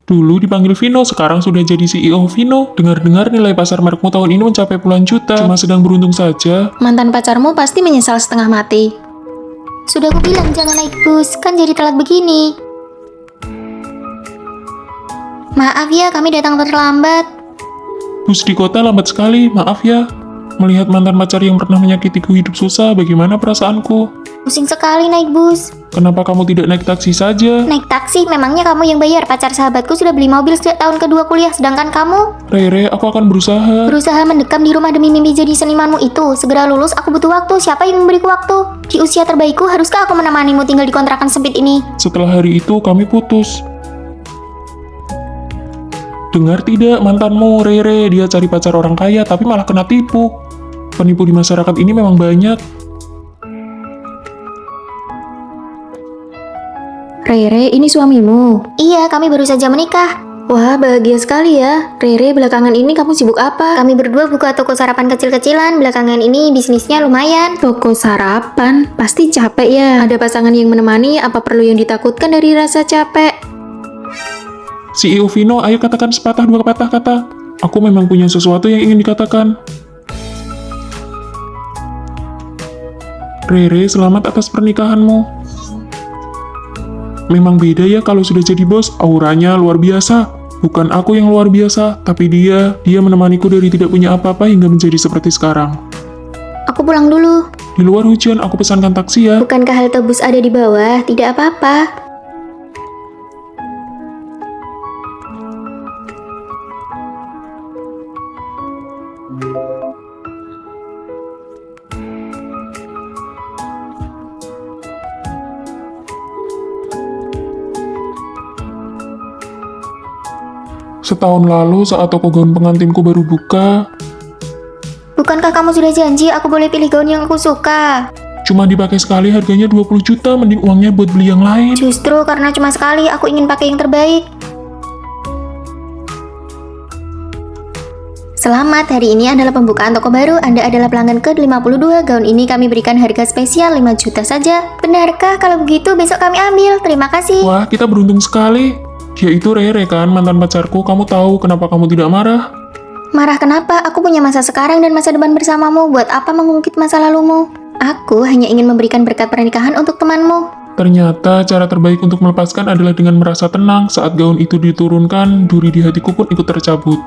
Dulu dipanggil Vino, sekarang sudah jadi CEO Vino. Dengar-dengar nilai pasar merekmu tahun ini mencapai puluhan juta. Cuma sedang beruntung saja. Mantan pacarmu pasti menyesal setengah mati. Sudah aku bilang jangan naik bus, kan jadi telat begini. Maaf ya, kami datang terlambat. Bus di kota lambat sekali, maaf ya. Melihat mantan pacar yang pernah menyakitiku hidup susah, bagaimana perasaanku? Pusing sekali naik bus. Kenapa kamu tidak naik taksi saja? Naik taksi, memangnya kamu yang bayar? Pacar sahabatku sudah beli mobil sejak tahun kedua kuliah, sedangkan kamu? Rere, aku akan berusaha. Berusaha mendekam di rumah demi mimpi jadi senimanmu itu. Segera lulus, aku butuh waktu. Siapa yang memberiku waktu? Di usia terbaikku, haruskah aku menemanimu tinggal di kontrakan sempit ini? Setelah hari itu, kami putus. Dengar tidak mantanmu, Rere, dia cari pacar orang kaya tapi malah kena tipu. Penipu di masyarakat ini memang banyak. Rere, ini suamimu? Iya, kami baru saja menikah. Wah, bahagia sekali ya. Rere, belakangan ini kamu sibuk apa? Kami berdua buka toko sarapan kecil-kecilan. Belakangan ini bisnisnya lumayan. Toko sarapan? Pasti capek ya. Ada pasangan yang menemani, apa perlu yang ditakutkan dari rasa capek? CEO Vino, ayo katakan sepatah dua patah kata. Aku memang punya sesuatu yang ingin dikatakan. Rere, selamat atas pernikahanmu. Memang beda ya kalau sudah jadi bos, auranya luar biasa. Bukan aku yang luar biasa, tapi dia menemaniku dari tidak punya apa-apa hingga menjadi seperti sekarang. Aku pulang dulu. Di luar hujan, aku pesankan taksi ya. Bukankah halte bus ada di bawah? Tidak apa-apa. Setahun lalu saat toko gaun pengantinku baru buka, Bukankah kamu sudah janji aku boleh pilih gaun yang aku suka? cuma dipakai sekali harganya 20 juta, mending uangnya buat beli yang lain. Justru karena cuma sekali, aku ingin pakai yang terbaik. Selamat, hari ini adalah pembukaan toko baru. Anda adalah pelanggan ke-52. Gaun ini kami berikan harga spesial 5 juta saja. Benarkah? Kalau begitu besok kami ambil. Terima kasih. Wah, kita beruntung sekali. Dia itu Rere kan, mantan pacarku. Kamu tahu kenapa kamu tidak marah? Marah kenapa? Aku punya masa sekarang dan masa depan bersamamu. Buat apa mengungkit masa lalumu? Aku hanya ingin memberikan berkat pernikahan untuk temanmu. Ternyata cara terbaik untuk melepaskan adalah dengan merasa tenang. Saat gaun itu diturunkan, duri di hatiku pun ikut tercabut.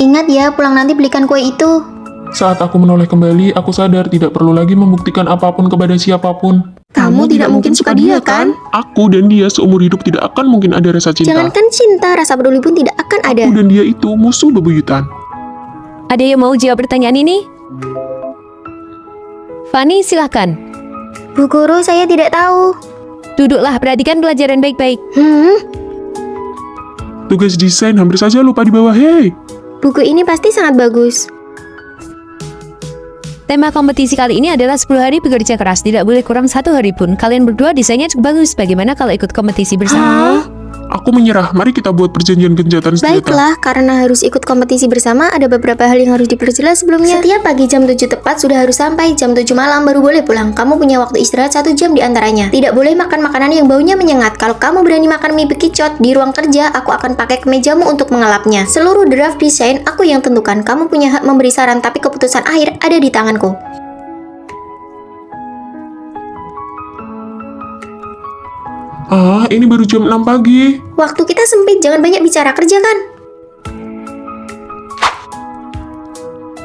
Ingat ya, pulang nanti belikan kue itu. Saat aku menoleh kembali, aku sadar tidak perlu lagi membuktikan apapun kepada siapapun. Kamu tidak mungkin suka dia, kan? Aku dan dia seumur hidup tidak akan mungkin ada rasa cinta. Jangankan cinta, rasa peduli pun tidak akan ada. Aku dan dia itu musuh bebuyutan. Ada yang mau jawab pertanyaan ini? Fanny, silahkan. Bu Guru, saya tidak tahu. Duduklah, perhatikan pelajaran baik-baik. Tugas desain hampir saja lupa di bawah, hei. Buku ini pasti sangat bagus. Tema kompetisi kali ini adalah 10 hari bekerja keras. Tidak boleh kurang 1 hari pun. Kalian berdua desainnya cukup bagus. Bagaimana kalau ikut kompetisi bersama? Aku menyerah, mari kita buat perjanjian gencatan senjata. Baiklah, karena harus ikut kompetisi bersama, ada beberapa hal yang harus diperjelas sebelumnya. Setiap pagi jam 7 tepat sudah harus sampai, jam 7 malam baru boleh pulang. Kamu punya waktu istirahat 1 jam di antaranya. Tidak boleh makan makanan yang baunya menyengat. Kalau kamu berani makan mie bekicot di ruang kerja, aku akan pakai kemejamu untuk mengelapnya. Seluruh draft desain aku yang tentukan. Kamu punya hak memberi saran, tapi keputusan akhir ada di tanganku. Ini baru jam 6 pagi. Waktu kita sempit, jangan banyak bicara, kerjakan.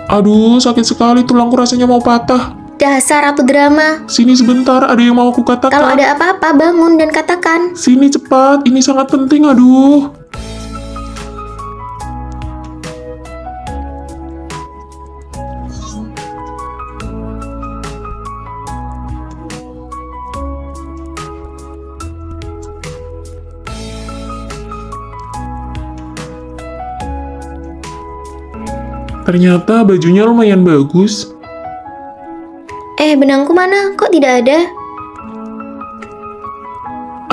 Aduh, sakit sekali, tulangku rasanya mau patah. Dasar ratu drama. Sini sebentar, ada yang mau aku katakan. Kalau ada apa-apa, bangun dan katakan. Sini cepat, ini sangat penting, aduh. Ternyata bajunya lumayan bagus. Benangku mana? Kok tidak ada?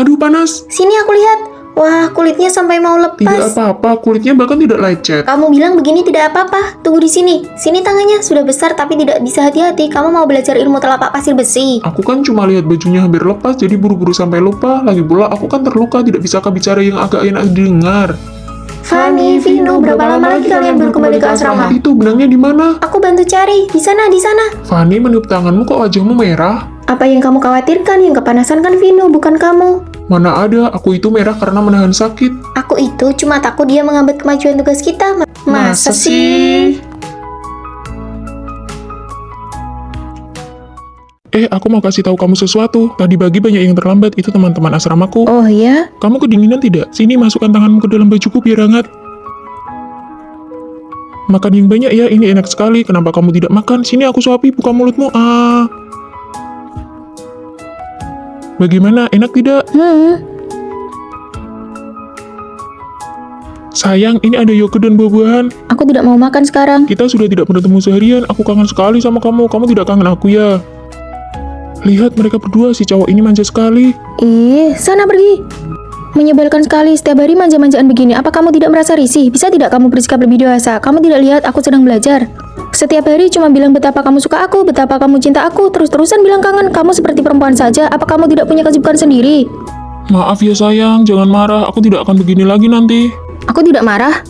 Aduh, panas. Sini aku lihat. Wah, kulitnya sampai mau Tidak lepas. apa-apa, kulitnya bahkan tidak lecet. Kamu bilang begini tidak apa-apa. Tunggu di sini. Sini tangannya sudah besar tapi tidak bisa hati-hati. Kamu mau belajar ilmu telapak pasir besi. Aku kan cuma lihat bajunya hampir lepas, jadi buru-buru sampai lupa. Lagi pula aku kan terluka, tidak bisakah bicara yang agak enak didengar. Fanny, Vino, berapa lama lagi kalian baru kembali ke asrama? Itu benangnya di mana? Aku bantu cari. Di sana, di sana. Fanny, meniup tanganmu kok wajahmu merah? Apa yang kamu khawatirkan? Yang kepanasan kan Vino, bukan kamu. Mana ada, aku itu merah karena menahan sakit. Aku itu cuma takut dia menghambat kemajuan tugas kita. Masa sih? Aku mau kasih tahu kamu sesuatu. Tadi pagi banyak yang terlambat, itu teman-teman asramaku. Oh ya? Kamu kedinginan tidak? Sini masukkan tanganmu ke dalam bajuku biar hangat. Makan yang banyak ya, ini enak sekali. Kenapa kamu tidak makan? Sini aku suapi, buka mulutmu. Bagaimana, enak tidak? Sayang, ini ada yogurt dan buah-buahan. Aku tidak mau makan sekarang. Kita sudah tidak bertemu seharian, aku kangen sekali sama kamu. Kamu tidak kangen aku ya? Lihat mereka berdua, si cowok ini manja sekali. Sana pergi. Menyebalkan sekali, setiap hari manja-manjaan begini. Apa kamu tidak merasa risih? Bisa tidak kamu bersikap lebih dewasa? Kamu tidak lihat aku sedang belajar? Setiap hari cuma bilang betapa kamu suka aku, betapa kamu cinta aku, terus-terusan bilang kangen. Kamu seperti perempuan saja, apa kamu tidak punya kesibukan sendiri? Maaf ya sayang, jangan marah. Aku tidak akan begini lagi nanti. Aku tidak marah.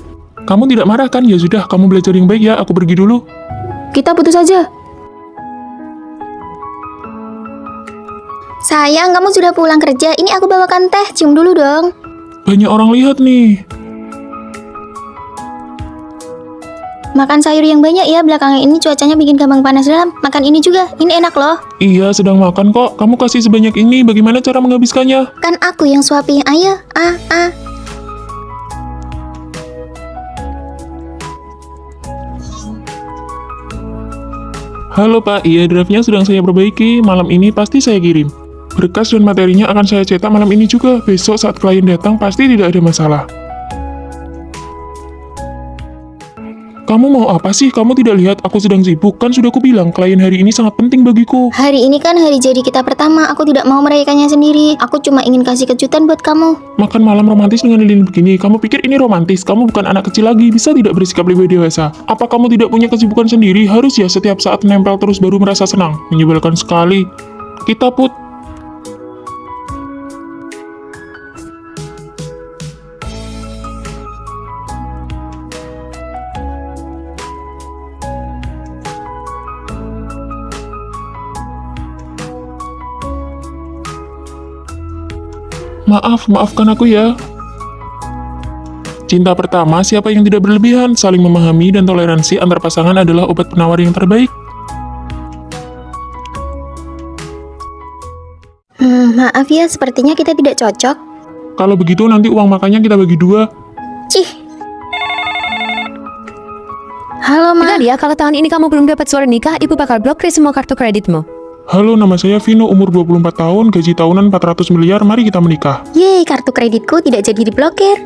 Kamu tidak marah kan? Ya sudah, kamu belajar yang baik ya. Aku pergi dulu. Kita putus saja. Sayang, kamu sudah pulang kerja. Ini aku bawakan teh, cium dulu dong. Banyak orang lihat nih. Makan sayur yang banyak ya, belakangan ini cuacanya bikin gampang panas dalam. Makan ini juga, ini enak loh. Iya, sedang makan kok. Kamu kasih sebanyak ini, bagaimana cara menghabiskannya? Kan aku yang suapin, ayo. Halo Pak, iya draftnya sedang saya perbaiki. Malam ini pasti saya kirim. Berkas dan materinya akan saya cetak malam ini juga. Besok saat klien datang pasti tidak ada masalah. Kamu mau apa sih? Kamu tidak lihat aku sedang sibuk? Kan sudah kubilang, klien hari ini sangat penting bagiku. Hari ini kan hari jadi kita pertama, aku tidak mau merayakannya sendiri. Aku cuma ingin kasih kejutan buat kamu. Makan malam romantis dengan lilin begini. Kamu pikir ini romantis? Kamu bukan anak kecil lagi, bisa tidak bersikap lebih dewasa? Apa kamu tidak punya kesibukan sendiri? Harus ya setiap saat nempel terus baru merasa senang. Menyebalkan sekali. Kita put. Maafkan aku ya. Cinta pertama, siapa yang tidak berlebihan, saling memahami dan toleransi antar pasangan adalah obat penawar yang terbaik. Maaf ya, sepertinya kita tidak cocok. Kalau begitu nanti uang makannya kita bagi dua. Cih. Halo, Ma. Benar ya, kalau tahun ini kamu belum dapat surat nikah, ibu bakal blokir semua kartu kreditmu. Halo, nama saya Vino, umur 24 tahun, gaji tahunan 400 miliar, mari kita menikah. Yeay, kartu kreditku tidak jadi diblokir.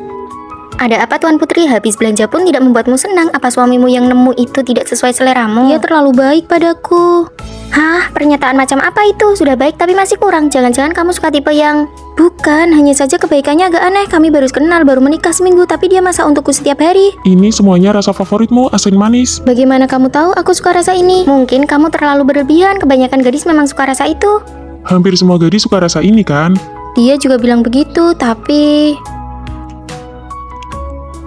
Ada apa Tuan Putri? Habis belanja pun tidak membuatmu senang. Apa suamimu yang nemu itu tidak sesuai seleramu? Dia terlalu baik padaku. Hah? Pernyataan macam apa itu? Sudah baik tapi masih kurang. Jangan-jangan kamu suka tipe yang... Bukan, hanya saja kebaikannya agak aneh. Kami baru kenal, baru menikah seminggu, tapi dia masak untukku setiap hari. Ini semuanya rasa favoritmu, asin manis. Bagaimana kamu tahu aku suka rasa ini? Mungkin kamu terlalu berlebihan. Kebanyakan gadis memang suka rasa itu. Hampir semua gadis suka rasa ini kan? Dia juga bilang begitu, tapi...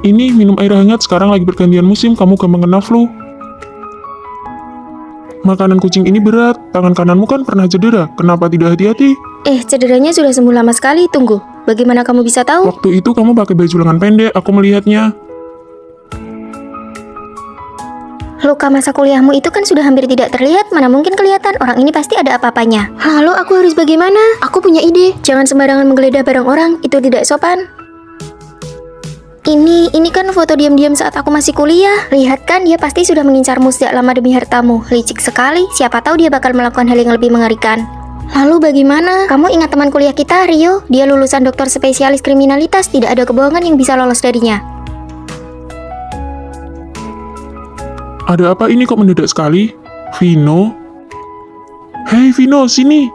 Ini minum air hangat, sekarang lagi pergantian musim, kamu gampang kena flu. Makanan kucing ini berat, tangan kananmu kan pernah cedera, kenapa tidak hati-hati? Cederanya sudah sembuh lama sekali, tunggu. Bagaimana kamu bisa tahu? Waktu itu kamu pakai baju lengan pendek, aku melihatnya. Luka masa kuliahmu itu kan sudah hampir tidak terlihat, mana mungkin kelihatan, orang ini pasti ada apa-apanya. Lalu aku harus bagaimana? Aku punya ide, jangan sembarangan menggeledah barang orang, itu tidak sopan. Ini kan foto diam-diam saat aku masih kuliah. Lihat kan, dia pasti sudah mengincarmu sejak lama demi hartamu. Licik sekali, siapa tahu dia bakal melakukan hal yang lebih mengerikan. Lalu bagaimana? Kamu ingat teman kuliah kita, Rio? Dia lulusan doktor spesialis kriminalitas, tidak ada kebohongan yang bisa lolos darinya. Ada apa ini kok mendadak sekali? Vino? Hei Vino, sini!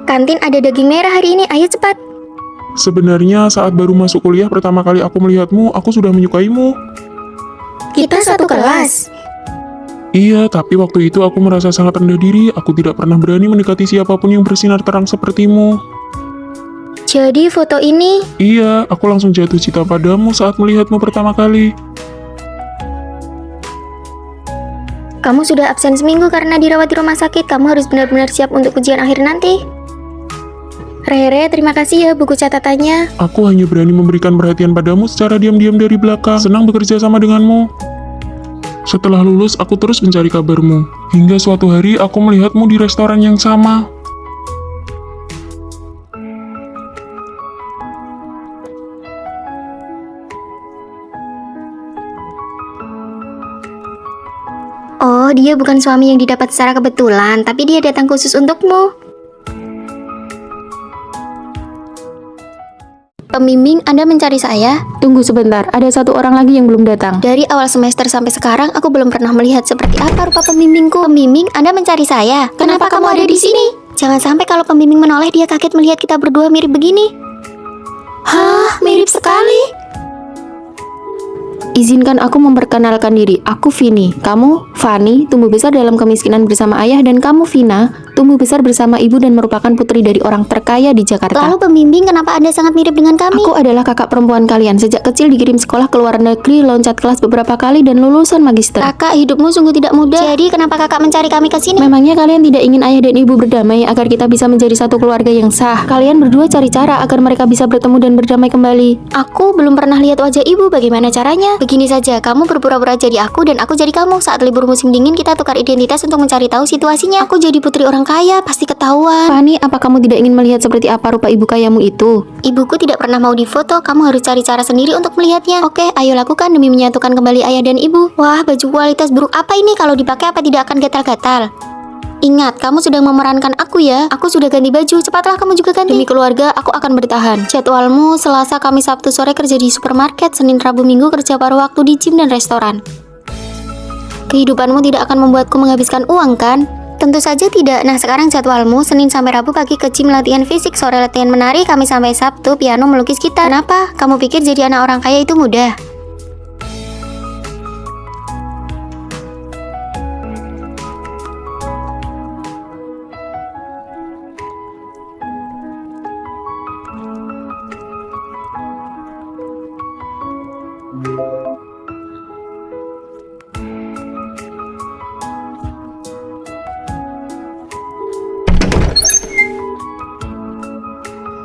Kantin ada daging merah hari ini, ayo cepat. Sebenarnya saat baru masuk kuliah pertama kali aku melihatmu, aku sudah menyukaimu. Kita satu kelas. Iya, tapi waktu itu aku merasa sangat rendah diri. Aku tidak pernah berani mendekati siapapun yang bersinar terang sepertimu. Jadi foto ini, Iya, aku langsung jatuh cinta padamu saat melihatmu pertama kali. kamu sudah absen seminggu karena dirawat di rumah sakit. Kamu harus benar-benar siap untuk ujian akhir nanti. Rere, terima kasih ya buku catatannya. Aku hanya berani memberikan perhatian padamu secara diam-diam dari belakang. Senang bekerja sama denganmu. Setelah lulus, aku terus mencari kabarmu. Hingga suatu hari, aku melihatmu di restoran yang sama. Oh, dia bukan suami yang didapat secara kebetulan, tapi dia datang khusus untukmu. Pembimbing, Anda mencari saya? Tunggu sebentar, ada satu orang lagi yang belum datang. Dari awal semester sampai sekarang, aku belum pernah melihat seperti apa rupa pembimbingku. Pembimbing, Anda mencari saya? Kenapa kamu ada di sini? Jangan sampai kalau pembimbing menoleh, dia kaget melihat kita berdua mirip begini. Hah, mirip sekali. Izinkan aku memperkenalkan diri. Aku Vini. Kamu, Fani, tumbuh besar dalam kemiskinan bersama ayah, dan kamu, Vina, tumbuh besar bersama ibu dan merupakan putri dari orang terkaya di Jakarta. Lalu pembimbing, kenapa Anda sangat mirip dengan kami? Aku adalah kakak perempuan kalian. Sejak kecil dikirim sekolah ke luar negeri, loncat kelas beberapa kali, dan lulusan magister. Kakak, hidupmu sungguh tidak mudah. Jadi, kenapa kakak mencari kami ke sini? Memangnya kalian tidak ingin ayah dan ibu berdamai agar kita bisa menjadi satu keluarga yang sah? Kalian berdua cari cara agar mereka bisa bertemu dan berdamai kembali. Aku belum pernah lihat wajah ibu, bagaimana caranya? Begini saja, kamu berpura-pura jadi aku dan aku jadi kamu. Saat libur musim dingin kita tukar identitas untuk mencari tahu situasinya. Aku jadi putri orang kaya, pasti ketahuan. Fani, apa kamu tidak ingin melihat seperti apa rupa ibu kayamu itu? Ibuku tidak pernah mau difoto, kamu harus cari cara sendiri untuk melihatnya. Oke, ayo lakukan demi menyatukan kembali ayah dan ibu. Wah, baju kualitas buruk apa ini? Kalau dipakai apa tidak akan gatal-gatal? Ingat, kamu sedang memerankan aku ya. Aku sudah ganti baju, cepatlah kamu juga ganti. Demi keluarga, aku akan bertahan. Jadwalmu Selasa, Kamis, Sabtu sore kerja di supermarket, Senin, Rabu, Minggu kerja paruh waktu di gym dan restoran. Kehidupanmu tidak akan membuatku menghabiskan uang, kan? Tentu saja tidak. Nah, sekarang jadwalmu Senin sampai Rabu pagi ke gym latihan fisik, sore latihan menari, Kamis sampai Sabtu piano melukis gitar. Kenapa? Kamu pikir jadi anak orang kaya itu mudah?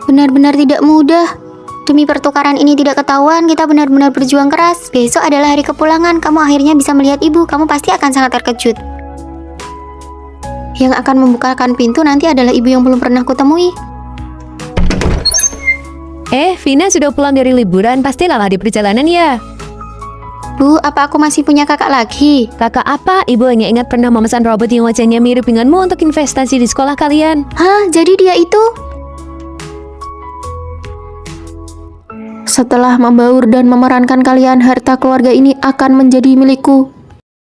Benar-benar tidak mudah. Demi pertukaran ini tidak ketahuan, kita benar-benar berjuang keras. Besok adalah hari kepulangan, kamu akhirnya bisa melihat ibu. Kamu pasti akan sangat terkejut. Yang akan membukakan pintu nanti adalah ibu yang belum pernah kutemui. Vina sudah pulang dari liburan, pasti lelah di perjalanan ya. Bu, apa aku masih punya kakak lagi? Kakak apa? Ibu hanya ingat pernah memesan robot yang wajahnya mirip denganmu untuk investasi di sekolah kalian. Hah, jadi dia itu? Setelah membaur dan memerankan kalian, harta keluarga ini akan menjadi milikku.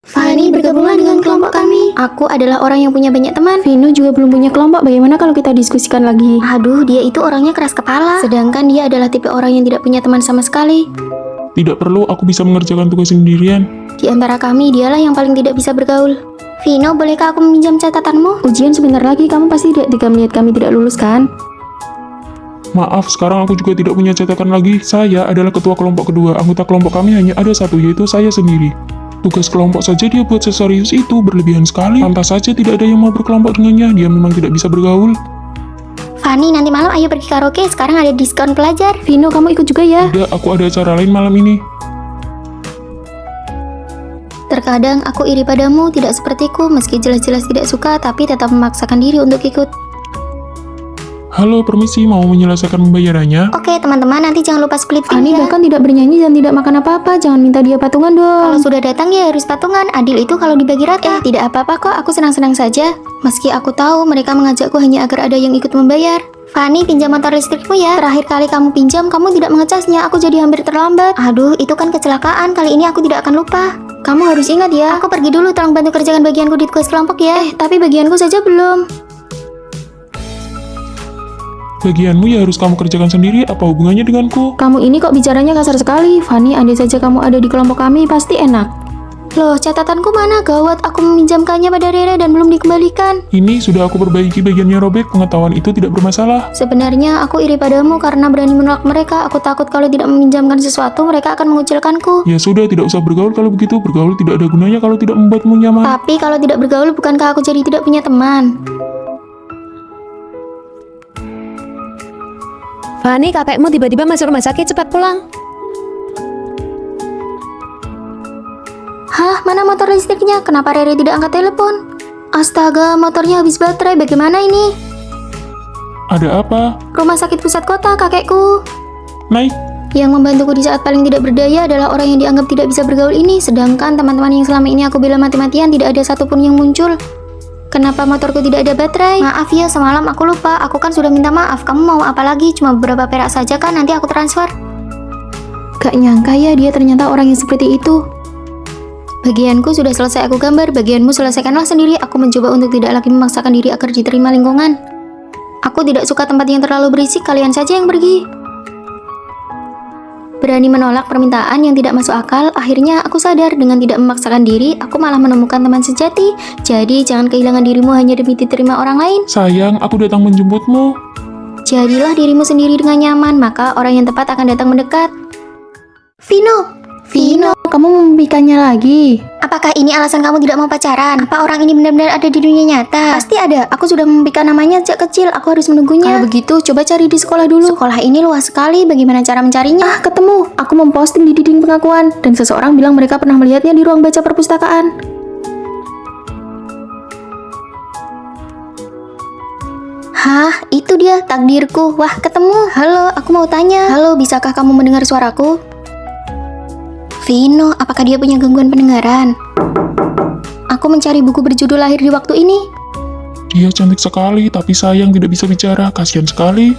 Fani, bergabunglah dengan kelompok kami. Aku adalah orang yang punya banyak teman. Vino juga belum punya kelompok, bagaimana kalau kita diskusikan lagi? Aduh, dia itu orangnya keras kepala. Sedangkan dia adalah tipe orang yang tidak punya teman sama sekali. Tidak perlu, aku bisa mengerjakan tugas sendirian. Di antara kami, dialah yang paling tidak bisa bergaul. Vino, bolehkah aku meminjam catatanmu? Ujian sebentar lagi, kamu pasti tidak tega melihat kami tidak lulus kan? Maaf, sekarang aku juga tidak punya catatan lagi. Saya adalah ketua kelompok kedua. Anggota kelompok kami hanya ada satu, yaitu saya sendiri. Tugas kelompok saja dia buat seserius itu, berlebihan sekali. Pantas saja tidak ada yang mau berkelompok dengannya. Dia memang tidak bisa bergaul. Fani, nanti malam ayo pergi karaoke. Sekarang ada diskon pelajar. Vino, kamu ikut juga ya? Tidak, aku ada acara lain malam ini. Terkadang aku iri padamu, tidak sepertiku. Meski jelas-jelas tidak suka, tapi tetap memaksakan diri untuk ikut. Halo, permisi, mau menyelesaikan pembayarannya? Oke, teman-teman, nanti jangan lupa split Fani ya. bahkan tidak bernyanyi dan tidak makan apa-apa. Jangan minta dia patungan Kalau dong. sudah datang ya harus patungan. Adil itu kalau dibagi rata. Tidak apa-apa kok, aku senang-senang saja. Meski aku tahu mereka mengajakku hanya agar ada yang ikut membayar. Fani, pinjam motor listrikmu ya. Terakhir kali kamu pinjam, kamu tidak mengecasnya. Aku jadi hampir terlambat. Aduh, itu kan kecelakaan. Kali ini aku tidak akan lupa. Kamu harus ingat ya. Aku pergi dulu, tolong bantu kerjakan bagianku di tugas kelompok ya. Tapi bagianku saja belum. Bagianmu ya harus kamu kerjakan sendiri, apa hubungannya denganku? Kamu ini kok bicaranya kasar sekali. Fanny, andai saja kamu ada di kelompok kami, pasti enak. Loh, catatanku mana? Gawat, aku meminjamkannya pada Rere dan belum dikembalikan. Ini sudah aku perbaiki bagiannya robek, pengetahuan itu tidak bermasalah. Sebenarnya aku iri padamu karena berani menolak mereka. Aku takut kalau tidak meminjamkan sesuatu, mereka akan mengucilkanku. Ya sudah, tidak usah bergaul kalau begitu. Bergaul tidak ada gunanya kalau tidak membuatmu nyaman. Tapi kalau tidak bergaul, bukankah aku jadi tidak punya teman? Fanny, kakekmu tiba-tiba masuk rumah sakit, cepat pulang. Hah, mana motor listriknya? Kenapa Rere tidak angkat telepon? Astaga, motornya habis baterai. Bagaimana ini? Ada apa? Rumah sakit pusat kota, kakekku. Naik. Yang membantuku di saat paling tidak berdaya adalah orang yang dianggap tidak bisa bergaul ini. Sedangkan teman-teman yang selama ini aku bela mati-matian tidak ada satupun yang muncul. Kenapa motorku tidak ada baterai? Maaf ya, semalam aku lupa. Aku kan sudah minta maaf. Kamu mau apa lagi? Cuma beberapa perak saja kan, nanti aku transfer. Gak nyangka ya dia ternyata orang yang seperti itu. Bagianku sudah selesai aku gambar, bagianmu selesaikanlah sendiri. Aku mencoba untuk tidak lagi memaksakan diri agar diterima lingkungan. Aku tidak suka tempat yang terlalu berisik, kalian saja yang pergi. Berani menolak permintaan yang tidak masuk akal, akhirnya aku sadar dengan tidak memaksakan diri, aku malah menemukan teman sejati. Jadi jangan kehilangan dirimu hanya demi diterima orang lain. Sayang, aku datang menjemputmu. Jadilah dirimu sendiri dengan nyaman, maka orang yang tepat akan datang mendekat. Vino! Vino, kamu memimpikannya lagi. Apakah ini alasan kamu tidak mau pacaran? Apa orang ini benar-benar ada di dunia nyata? Pasti ada, aku sudah memimpikan namanya sejak kecil, aku harus menunggunya. Kalau begitu, coba cari di sekolah dulu. Sekolah ini luas sekali, bagaimana cara mencarinya? Ah, ketemu. Aku memposting di dinding pengakuan, dan seseorang bilang mereka pernah melihatnya di ruang baca perpustakaan. Hah, itu dia takdirku. Wah, ketemu. Halo, aku mau tanya. Halo, bisakah kamu mendengar suaraku? Vino, apakah dia punya gangguan pendengaran? Aku mencari buku berjudul Lahir di Waktu Ini. Dia cantik sekali, tapi sayang tidak bisa bicara. Kasihan sekali.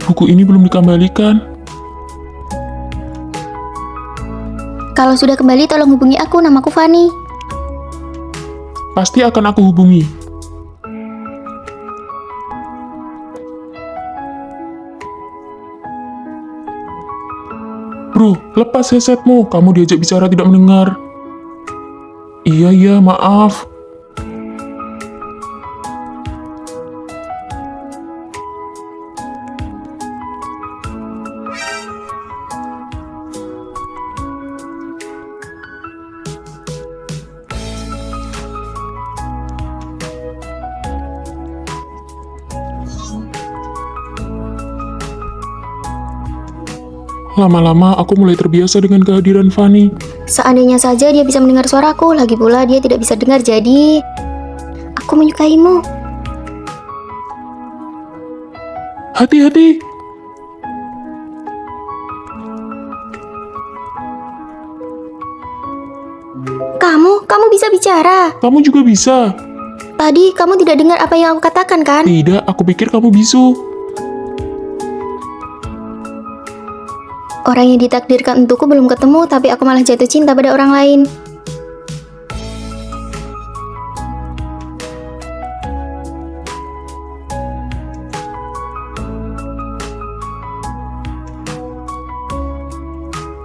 Buku ini belum dikembalikan. Kalau sudah kembali, tolong hubungi aku. Namaku Fanny. Pasti akan aku hubungi. Bro, lepas headsetmu. Kamu diajak bicara tidak mendengar. Iya, maaf. Lama-lama aku mulai terbiasa dengan kehadiran Fanny. Seandainya saja dia bisa mendengar suaraku, lagi pula dia tidak bisa dengar, jadi aku menyukaimu. Hati-hati. Kamu bisa bicara. Kamu juga bisa. Tadi kamu tidak dengar apa yang aku katakan kan? Tidak, aku pikir kamu bisu. Orang yang ditakdirkan untukku belum ketemu, tapi aku malah jatuh cinta pada orang lain.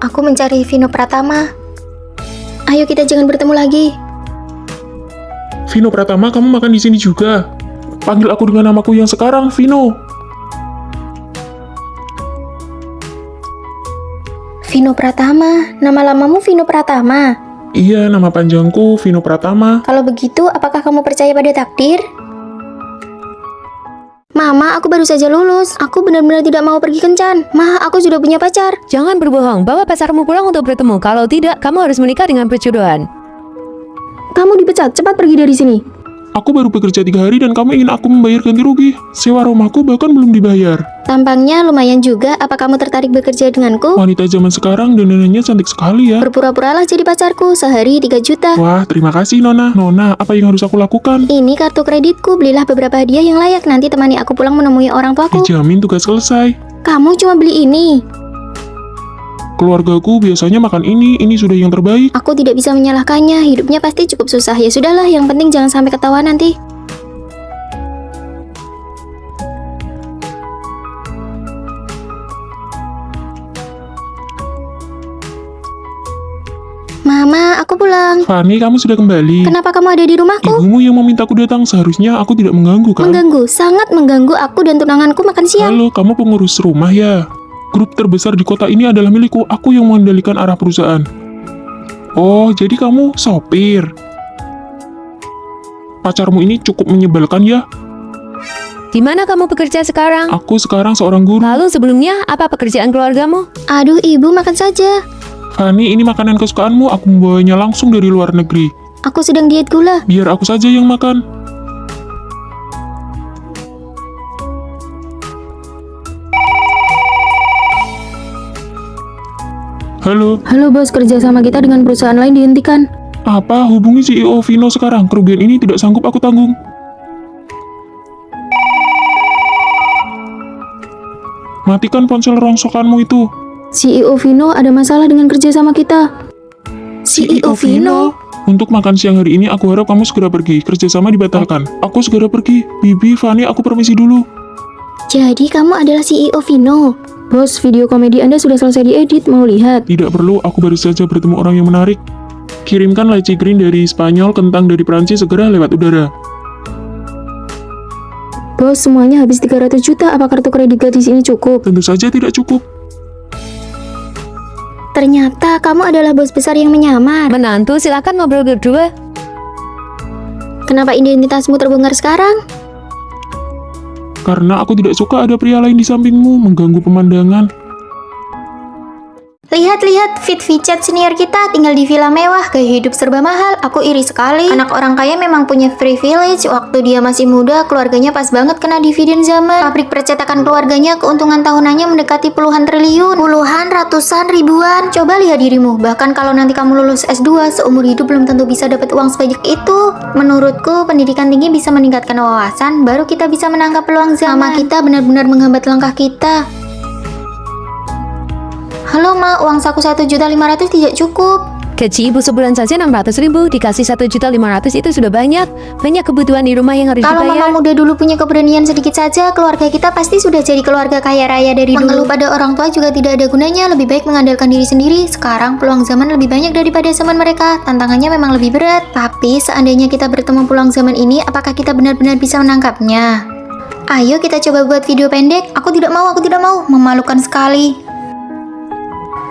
Aku mencari Vino Pratama. Ayo kita jangan bertemu lagi. Vino Pratama, kamu makan di sini juga. Panggil aku dengan namaku yang sekarang, Vino. Vino Pratama, nama lamamu Vino Pratama. Iya, nama panjangku Vino Pratama. Kalau begitu, apakah kamu percaya pada takdir? Mama, aku baru saja lulus. Aku benar-benar tidak mau pergi kencan. Ma, aku sudah punya pacar. Jangan berbohong, bawa pacarmu pulang untuk bertemu. Kalau tidak, kamu harus menikah dengan perjodohan. Kamu dipecat, cepat pergi dari sini. Aku baru bekerja 3 hari dan kamu ingin aku membayar ganti rugi. Sewa rumahku bahkan belum dibayar. Tampangnya lumayan juga. Apa kamu tertarik bekerja denganku? Wanita zaman sekarang dandanannya cantik sekali ya. Berpura-puralah jadi pacarku. Sehari 3 juta. Wah, terima kasih Nona. Nona, apa yang harus aku lakukan? Ini kartu kreditku. Belilah beberapa hadiah yang layak. Nanti temani aku pulang menemui orang tuaku. Dijamin tugas selesai. Kamu cuma beli ini. Keluargaku biasanya makan ini sudah yang terbaik. Aku tidak bisa menyalahkannya. Hidupnya pasti cukup susah. Ya sudahlah, yang penting jangan sampai ketahuan nanti. Mama, aku pulang. Fanny, kamu sudah kembali. Kenapa kamu ada di rumahku? Ibumu yang memintaku datang, seharusnya aku tidak mengganggu kan? Mengganggu, sangat mengganggu aku dan tunanganku makan siang. Halo, kamu pengurus rumah ya? Grup terbesar di kota ini adalah milikku, aku yang mengendalikan arah perusahaan. Oh, jadi kamu sopir? Pacarmu ini cukup menyebalkan ya? Di mana kamu bekerja sekarang? Aku sekarang seorang guru. Lalu sebelumnya, apa pekerjaan keluargamu? Aduh, ibu makan saja. Fanny, ini makanan kesukaanmu, aku membawanya langsung dari luar negeri. Aku sedang diet gula. Biar aku saja yang makan. Halo, Halo bos, kerjasama kita dengan perusahaan lain dihentikan. apa? Hubungi CEO Vino sekarang, kerugian ini tidak sanggup aku tanggung. Matikan ponsel rongsokanmu itu. CEO Vino ada masalah dengan kerjasama kita. CEO Vino? Untuk makan siang hari ini, aku harap kamu segera pergi. Kerjasama dibatalkan. Aku segera pergi. Bibi, Fanny, aku permisi dulu. Jadi kamu adalah CEO Vino? Bos, video komedi Anda sudah selesai diedit, mau lihat? Tidak perlu, aku baru saja bertemu orang yang menarik. Kirimkan leci green dari Spanyol, kentang dari Prancis segera lewat udara. Bos, semuanya habis 300 juta, apa kartu kredit gadis ini cukup? Tentu saja tidak cukup. Ternyata kamu adalah bos besar yang menyamar. Menantu, silakan ngobrol berdua. Kenapa identitasmu terbongkar sekarang? Karena aku tidak suka ada pria lain di sampingmu, mengganggu pemandangan. Lihat-lihat, fit chat senior kita tinggal di villa mewah, gaya hidup serba mahal. Aku iri sekali. Anak orang kaya memang punya privilege. Waktu dia masih muda, keluarganya pas banget kena dividen zaman. Pabrik percetakan keluarganya keuntungan tahunannya mendekati puluhan triliun. Puluhan, ratusan, ribuan. Coba lihat dirimu. Bahkan kalau nanti kamu lulus S2, seumur hidup belum tentu bisa dapat uang sebanyak itu. Menurutku, pendidikan tinggi bisa meningkatkan wawasan, baru kita bisa menangkap peluang zaman. Mama kita benar-benar menghambat langkah kita. Halo Ma, uang saku 1.500.000 tidak cukup. Gaji ibu sebulan saja 600.000, dikasih 1.500.000 itu sudah banyak. Banyak kebutuhan di rumah yang harus Kalau dibayar. mama muda dulu punya keberanian sedikit saja, keluarga kita pasti sudah jadi keluarga kaya raya dari dulu. Mengeluh pada orang tua juga tidak ada gunanya, lebih baik mengandalkan diri sendiri. Sekarang peluang zaman lebih banyak daripada zaman mereka. Tantangannya memang lebih berat. Tapi seandainya kita bertemu peluang zaman ini, apakah kita benar-benar bisa menangkapnya? Ayo kita coba buat video pendek. Aku tidak mau. Memalukan sekali.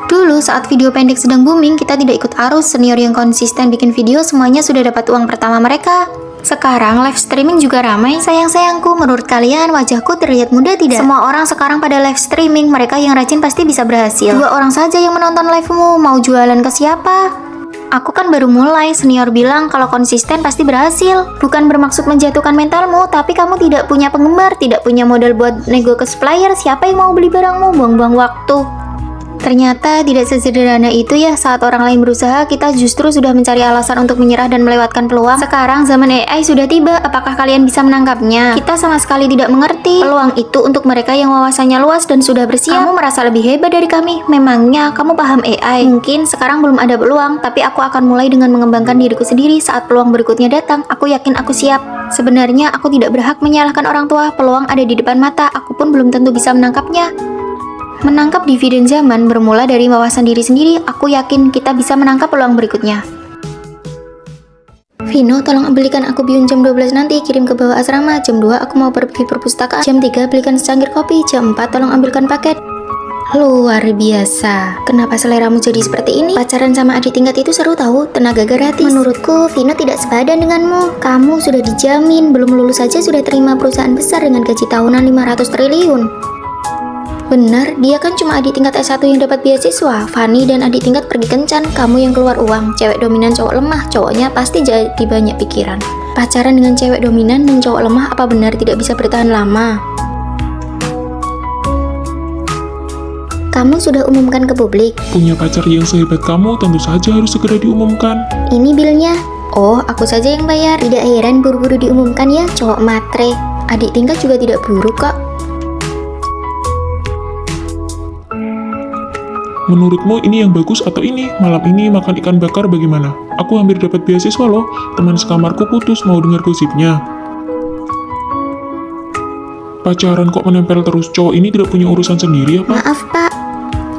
Dulu saat video pendek sedang booming, kita tidak ikut arus. Senior yang konsisten bikin video semuanya sudah dapat uang pertama mereka. Sekarang live streaming juga ramai. Sayang-sayangku, menurut kalian wajahku terlihat muda tidak? Semua orang sekarang pada live streaming. Mereka yang rajin pasti bisa berhasil. 2 orang saja yang menonton livemu. Mau jualan ke siapa? Aku kan baru mulai. Senior bilang kalau konsisten pasti berhasil. Bukan bermaksud menjatuhkan mentalmu, tapi kamu tidak punya penggemar, tidak punya modal buat nego ke supplier. Siapa yang mau beli barangmu? Buang-buang waktu. Ternyata tidak sesederhana itu ya. Saat orang lain berusaha, kita justru sudah mencari alasan untuk menyerah dan melewatkan peluang. Sekarang zaman AI sudah tiba, apakah kalian bisa menangkapnya? Kita sama sekali tidak mengerti. Peluang itu untuk mereka yang wawasannya luas dan sudah bersiap. Kamu merasa lebih hebat dari kami. Memangnya kamu paham AI? Mungkin sekarang belum ada peluang, tapi aku akan mulai dengan mengembangkan diriku sendiri. Saat peluang berikutnya datang, aku yakin aku siap. Sebenarnya aku tidak berhak menyalahkan orang tua. Peluang ada di depan mata, aku pun belum tentu bisa menangkapnya. Menangkap dividen zaman bermula dari wawasan diri sendiri. Aku yakin kita bisa menangkap peluang berikutnya. Vino, tolong belikan aku bihun jam 12 nanti. Kirim ke bawah asrama. Jam 2 aku mau pergi perpustakaan. Jam 3 belikan secangkir kopi. Jam 4 tolong ambilkan paket. Luar biasa. Kenapa seleramu jadi seperti ini? Pacaran sama adik tingkat itu seru tahu, tenaga gratis. Menurutku, Vino tidak sepadan denganmu. Kamu sudah dijamin, belum lulus saja sudah terima perusahaan besar dengan gaji tahunan 500 triliun. Benar, dia kan cuma adik tingkat S1 yang dapat beasiswa. Fanny dan adik tingkat pergi kencan, kamu yang keluar uang. Cewek dominan cowok lemah, cowoknya pasti jadi banyak pikiran. Pacaran dengan cewek dominan dan cowok lemah apa benar tidak bisa bertahan lama? Kamu sudah umumkan ke publik. Punya pacar yang sehebat kamu tentu saja harus segera diumumkan. Ini bilnya. Oh, aku saja yang bayar. Tidak heran buru-buru diumumkan ya, cowok matre. Adik tingkat juga tidak buruk kok. Menurutmu ini yang bagus atau ini? Malam ini makan ikan bakar bagaimana? Aku hampir dapat beasiswa loh. Teman sekamarku putus, mau dengar gosipnya. Pacaran kok menempel terus? Cowok ini tidak punya urusan sendiri apa? Maaf pak,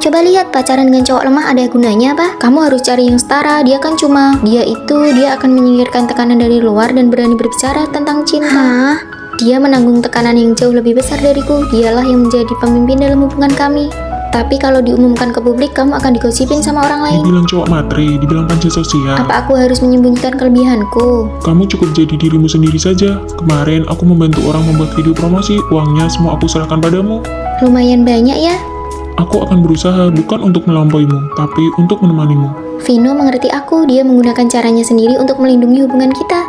Coba lihat, pacaran dengan cowok lemah ada gunanya apa? Kamu harus cari yang setara, dia kan cuma dia akan menyingkirkan tekanan dari luar dan berani berbicara tentang cinta. Dia menanggung tekanan yang jauh lebih besar dariku, dialah yang menjadi pemimpin dalam hubungan kami. Tapi kalau diumumkan ke publik, kamu akan digosipin sama orang lain. Dibilang cowok matre, dibilang panca sosial. Apa aku harus menyembunyikan kelebihanku? Kamu cukup jadi dirimu sendiri saja. Kemarin aku membantu orang membuat video promosi, uangnya semua aku serahkan padamu. Lumayan banyak ya. Aku akan berusaha bukan untuk melampauimu, tapi untuk menemanimu. Vino mengerti aku, dia menggunakan caranya sendiri untuk melindungi hubungan kita.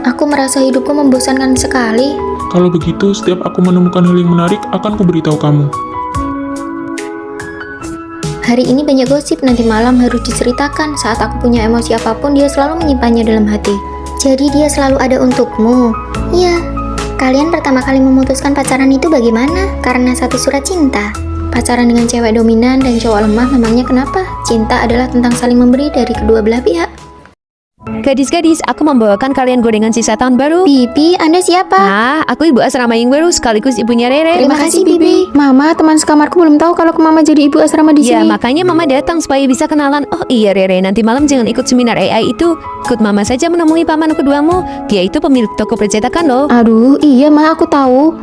Aku merasa hidupku membosankan sekali. Kalau begitu, setiap aku menemukan hal yang menarik, akan kuberitahu kamu. Hari ini banyak gosip, nanti malam harus diceritakan. Saat aku punya emosi apapun, dia selalu menyimpannya dalam hati. Jadi dia selalu ada untukmu. Iya. Kalian pertama kali memutuskan pacaran itu bagaimana? Karena satu surat cinta. Pacaran dengan cewek dominan dan cowok lemah memangnya kenapa? Cinta adalah tentang saling memberi dari kedua belah pihak. Gadis-gadis, aku membawakan kalian gorengan sisa tahun baru. Bibi, Anda siapa? Nah, aku ibu asrama yang baru sekaligus ibunya Rere. Terima kasih, Bibi. Mama, teman sekamarku belum tahu kalau Mama jadi ibu asrama di Ya, sini. makanya mama datang supaya bisa kenalan. Oh iya Rere, nanti malam jangan ikut seminar AI itu. Ikut mama saja menemui paman keduamu. Dia itu pemilik toko percetakan loh. Aduh, iya Ma, aku tahu.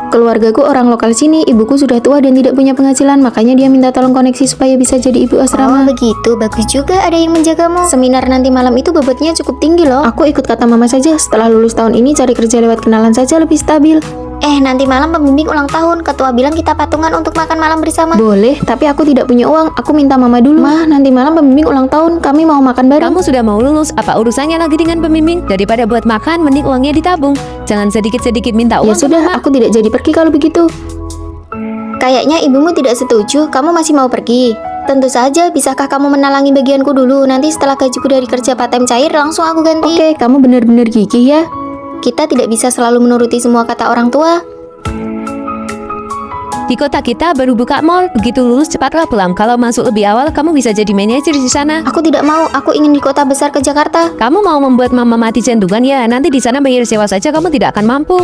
Keluargaku orang lokal sini, ibuku sudah tua dan tidak punya penghasilan, makanya dia minta tolong koneksi supaya bisa jadi ibu Oh asrama. begitu, bagus juga ada yang menjagamu. Seminar nanti malam itu bobotnya cukup tinggi loh. Aku ikut kata Mama saja, setelah lulus tahun ini cari kerja lewat kenalan saja lebih stabil. Nanti malam pembimbing ulang tahun. Ketua bilang kita patungan untuk makan malam bersama. Boleh, tapi aku tidak punya uang, aku minta Mama dulu. Ma, nanti malam pembimbing ulang tahun, kami mau makan bareng. Kamu sudah mau lulus, apa urusannya lagi dengan pembimbing? Daripada buat makan, mending uangnya ditabung. Jangan sedikit-sedikit minta uang. Ya sudah, aku tidak jadi pergi kalau begitu. Kayaknya ibumu tidak setuju, kamu masih mau pergi. Tentu saja, bisakah kamu menalangi bagianku dulu? Nanti setelah gajiku dari kerja part-time cair, langsung aku ganti. Oke, kamu benar-benar gigih ya. Kita tidak bisa selalu menuruti semua kata orang tua. Di kota kita baru buka mall, begitu lulus cepatlah pulang. Kalau masuk lebih awal, kamu bisa jadi manajer di sana. Aku tidak mau, aku ingin di kota besar ke Jakarta. Kamu mau membuat mama mati jantungan ya? Nanti di sana bayar sewa saja kamu tidak akan mampu.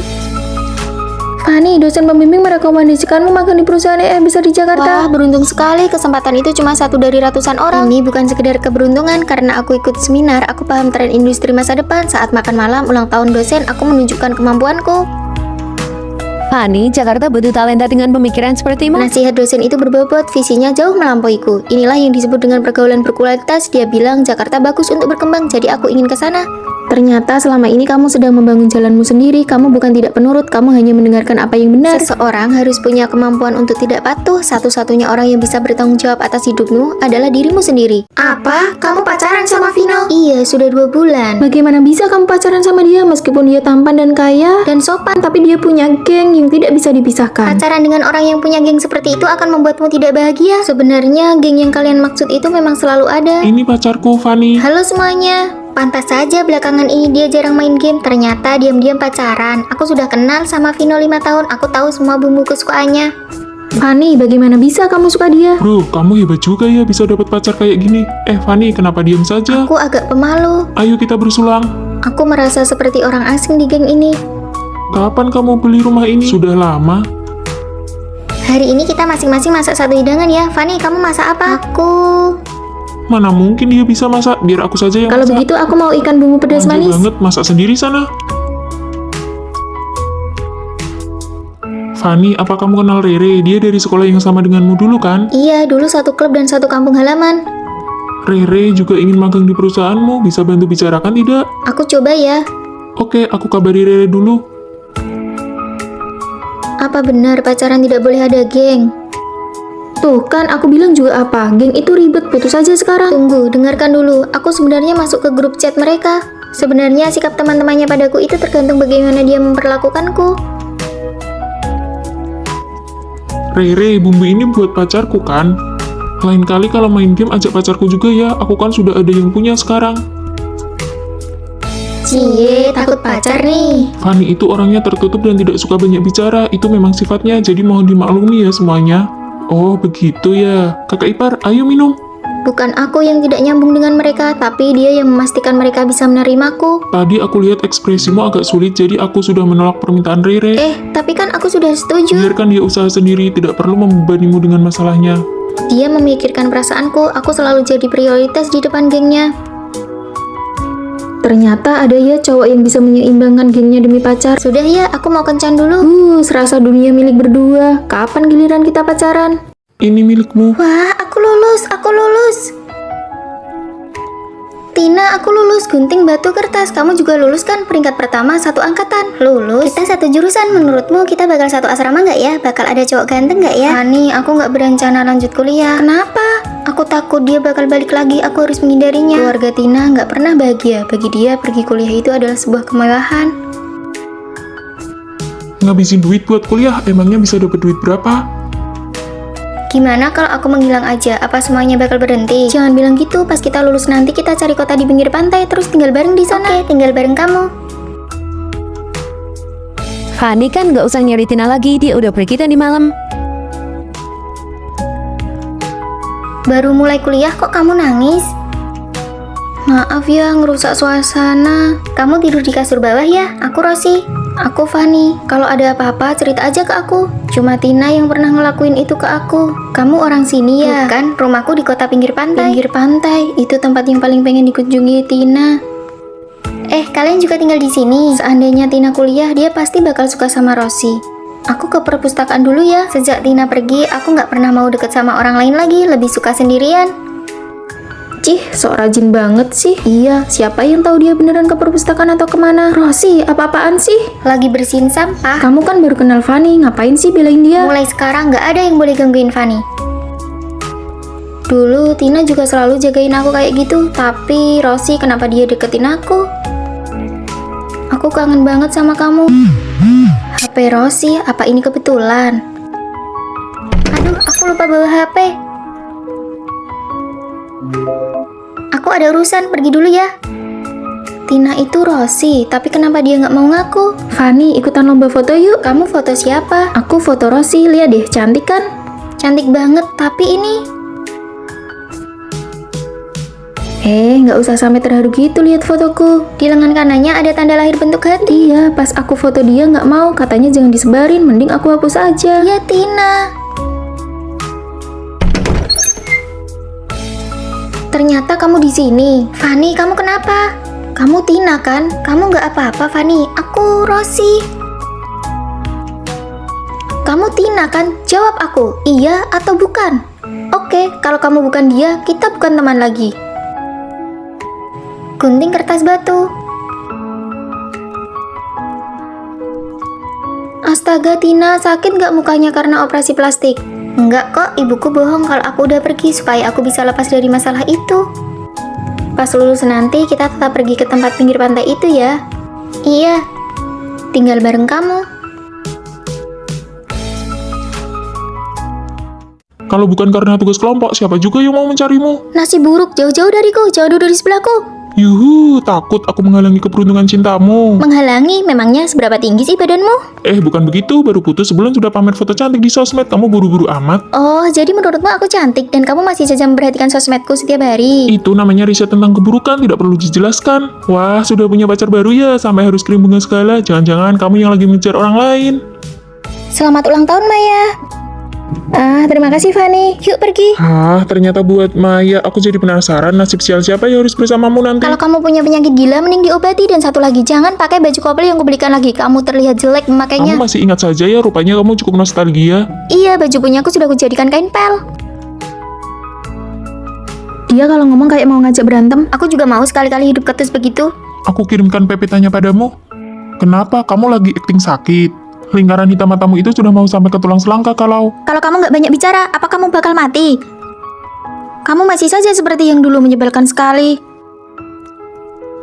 Fani, dosen pembimbing merekomendasikanmu magang di perusahaan besar di Wah, Jakarta. beruntung sekali, kesempatan itu cuma satu dari ratusan orang. Ini bukan sekedar keberuntungan, karena aku ikut seminar, aku paham tren industri masa depan. Saat makan malam ulang tahun dosen, aku menunjukkan kemampuanku. Fani, Jakarta butuh talenta dengan pemikiran sepertimu. Nasihat dosen itu berbobot, visinya jauh melampauiku. Inilah yang disebut dengan pergaulan berkualitas. Dia bilang Jakarta bagus untuk berkembang, jadi aku ingin ke sana. Ternyata selama ini kamu sedang membangun jalanmu sendiri. Kamu bukan tidak penurut, kamu hanya mendengarkan apa yang benar. Seseorang harus punya kemampuan untuk tidak patuh. Satu-satunya orang yang bisa bertanggung jawab atas hidupmu adalah dirimu sendiri. Apa? Kamu pacaran sama Vino? Iya, sudah 2 bulan. Bagaimana bisa kamu pacaran sama dia meskipun dia tampan dan kaya Dan sopan. tapi dia punya geng yang tidak bisa dipisahkan. Pacaran dengan orang yang punya geng seperti itu akan membuatmu tidak bahagia. Sebenarnya geng yang kalian maksud itu memang selalu ada. Ini pacarku, Fani. Halo semuanya. Pantas saja belakangan ini dia jarang main game. Ternyata diam-diam pacaran. Aku sudah kenal sama Vino 5 tahun. Aku tahu semua bumbu kesukaannya. Fani, bagaimana bisa kamu suka dia? Bro, kamu hebat juga ya bisa dapat pacar kayak gini. Fani, kenapa diam saja? Aku agak pemalu. Ayo kita bersulang. Aku merasa seperti orang asing di geng ini. Kapan kamu beli rumah ini? Sudah lama. Hari ini kita masing-masing masak satu hidangan ya. Fani, kamu masak apa? Aku... Mana mungkin dia bisa masak? Biar aku saja yang Kalau masak. begitu aku mau ikan bumbu pedas Manja manis. banget, masak sendiri sana. Fani, apa kamu kenal Rere? Dia dari sekolah yang sama denganmu dulu kan? Iya, dulu satu klub dan satu kampung halaman. Rere juga ingin magang di perusahaanmu. Bisa bantu bicarakan tidak? Aku coba ya. Oke, aku kabari Rere dulu. Apa benar pacaran tidak boleh ada geng? Tuh kan aku bilang juga apa, geng itu ribet, putus aja sekarang. Tunggu, dengarkan dulu. Aku sebenarnya masuk ke grup chat mereka. Sebenarnya sikap teman-temannya padaku itu tergantung bagaimana dia memperlakukanku. Rere, bumbu ini buat pacarku kan? Lain kali kalau main game ajak pacarku juga ya. Aku kan sudah ada yang punya sekarang. Cie, takut pacar nih. Fani itu orangnya tertutup dan tidak suka banyak bicara. Itu memang sifatnya, jadi mohon dimaklumi ya semuanya. Oh, begitu ya. Kakak ipar, ayo minum. Bukan aku yang tidak nyambung dengan mereka, tapi dia yang memastikan mereka bisa menerimaku. Tadi aku lihat ekspresimu agak sulit, jadi aku sudah menolak permintaan Rere. Tapi kan aku sudah setuju. Biarkan dia usaha sendiri, tidak perlu membebanimu dengan masalahnya. Dia memikirkan perasaanku, aku selalu jadi prioritas di depan gengnya. Ternyata ada ya cowok yang bisa menyeimbangkan gengnya demi pacar. Sudah ya, aku mau kencan dulu. Serasa dunia milik berdua. Kapan giliran kita pacaran? Ini milikmu. Wah, aku lulus. Tina, aku lulus gunting batu kertas. Kamu juga lulus kan? Peringkat pertama satu angkatan. Lulus? Kita satu jurusan. Menurutmu kita bakal satu asrama nggak ya? Bakal ada cowok ganteng nggak ya? Hani, aku nggak berencana lanjut kuliah. Kenapa? Aku takut dia bakal balik lagi. Aku harus menghindarinya. Keluarga Tina nggak pernah bahagia. Bagi dia, pergi kuliah itu adalah sebuah kemewahan. Ngabisin duit buat kuliah, emangnya bisa dapat duit berapa? Gimana kalau aku menghilang aja? Apa semuanya bakal berhenti? Jangan bilang gitu, pas kita lulus nanti kita cari kota di pinggir pantai, terus tinggal bareng di sana. Oke, tinggal bareng kamu. Fanny kan gak usah nyari Tina lagi, dia udah pergi tadi malam. Baru mulai kuliah kok kamu nangis? Maaf ya, ngerusak suasana. Kamu tidur di kasur bawah ya? Aku Rosi. Aku Fanny. Kalau ada apa-apa cerita aja ke aku. Cuma Tina yang pernah ngelakuin itu ke aku. Kamu orang sini ya? Bukan, rumahku di kota pinggir pantai. Pinggir pantai, itu tempat yang paling pengen dikunjungi Tina. Kalian juga tinggal di sini. Seandainya Tina kuliah, dia pasti bakal suka sama Rosi. Aku ke perpustakaan dulu ya. Sejak Tina pergi, aku nggak pernah mau deket sama orang lain lagi. Lebih suka sendirian. Cih, sok rajin banget sih. Iya, siapa yang tahu dia beneran ke perpustakaan atau kemana? Rosi, apa-apaan sih? Lagi bersihin sampah. Kamu kan baru kenal Fanny, ngapain sih belain dia? Mulai sekarang nggak ada yang boleh gangguin Fanny. Dulu Tina juga selalu jagain aku kayak gitu. Tapi Rosi, kenapa dia deketin aku? Aku kangen banget sama kamu. HP Rosi, apa ini kebetulan? Aduh, aku lupa bawa HP. Aku ada urusan, pergi dulu ya. Tina itu Rosi, tapi kenapa dia nggak mau ngaku? Fanny, ikutan lomba foto yuk. Kamu foto siapa? Aku foto Rosi, lihat deh, cantik kan? Cantik banget, tapi ini... Nggak usah sampai terharu gitu lihat fotoku. Di lengan kanannya ada tanda lahir bentuk hati. Iya, pas aku foto dia nggak mau, katanya jangan disebarin, mending aku hapus aja. Ya Tina. Ternyata kamu di sini. Fanny, kamu kenapa? Kamu Tina kan? Kamu nggak apa-apa, Fanny. Aku Rosi. Kamu Tina kan? Jawab aku, iya atau bukan? Oke, kalau kamu bukan dia, kita bukan teman lagi. Gunting kertas batu. Astaga Tina, sakit nggak mukanya karena operasi plastik? Enggak kok, ibuku bohong kalau aku udah pergi supaya aku bisa lepas dari masalah itu. Pas lulus nanti kita tetap pergi ke tempat pinggir pantai itu ya. Iya, tinggal bareng kamu. Kalau bukan karena tugas kelompok, siapa juga yang mau mencarimu? Nasib buruk, jauh-jauh dariku, jauh dari sebelahku. Yuhu, takut aku menghalangi keberuntungan cintamu. Menghalangi? Memangnya seberapa tinggi sih badanmu? Bukan begitu, baru putus sebulan sudah pamer foto cantik di sosmed, kamu buru-buru amat. Oh, jadi menurutmu aku cantik dan kamu masih saja memperhatikan sosmedku setiap hari? Itu namanya riset tentang keburukan, tidak perlu dijelaskan. Wah, sudah punya pacar baru ya, sampai harus kirim bunga segala. Jangan-jangan kamu yang lagi mengejar orang lain. Selamat ulang tahun, Maya. Terima kasih, Fanny. Yuk pergi. Ternyata buat Maya, aku jadi penasaran nasib sial siapa yang harus bersamamu nanti. Kalau kamu punya penyakit gila, mending diobati. Dan satu lagi, jangan pakai baju couple yang kubelikan lagi. Kamu terlihat jelek memakainya. Kamu masih ingat saja ya, rupanya kamu cukup nostalgia. Iya, baju punyaku sudah kujadikan kain pel. Dia kalau ngomong kayak mau ngajak berantem. Aku juga mau sekali-kali hidup ketus begitu. Aku kirimkan PPT-nya padamu. Kenapa kamu lagi akting sakit? Lingkaran hitam matamu itu sudah mau sampai ke tulang selangka kalau kamu nggak banyak bicara, apa kamu bakal mati? Kamu masih saja seperti yang dulu, menyebalkan sekali.